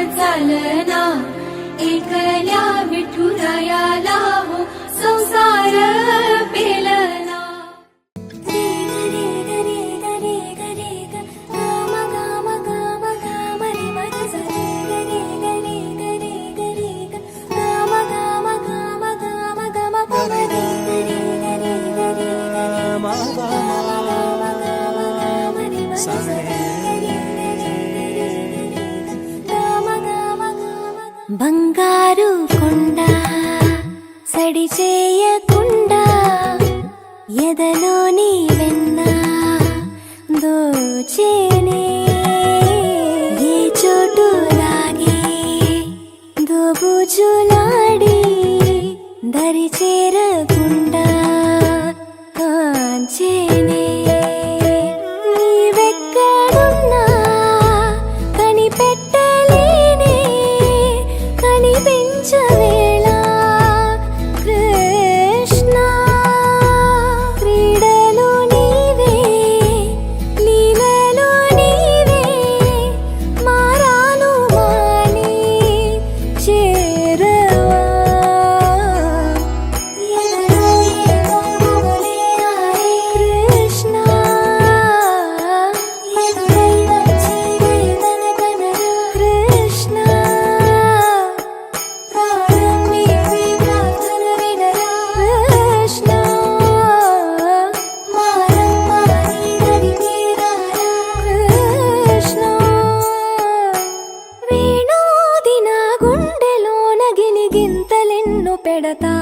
चालना एकल्या विठुरायाला हो संसार पेलना। బంగారు కొండ సడి చేయకుండా ఎదలోని వెన్న దోచేనే ఏ చోటు లాగే దోబుజులాడి దరి చేరకుండా కాంచేనే నీవెక్కడున్నా కనిపెట్టలేనే కనిపించవేళ కృష్ణ క్రీడలు నీవే లీలలు నీవే మారాను మాని చేరవా ఎదలో ఏమో కృష్ణ ఎదురై వచ్చే వేదన కనరా కృష్ణ ప్రాణం నీవే ప్రార్థన వినరా కృష్ణ మారమ్మా నీ దరికి రారా కృష్ణ వేణోది నా గుండెలోన గిలిగింతలెన్నో పెడతా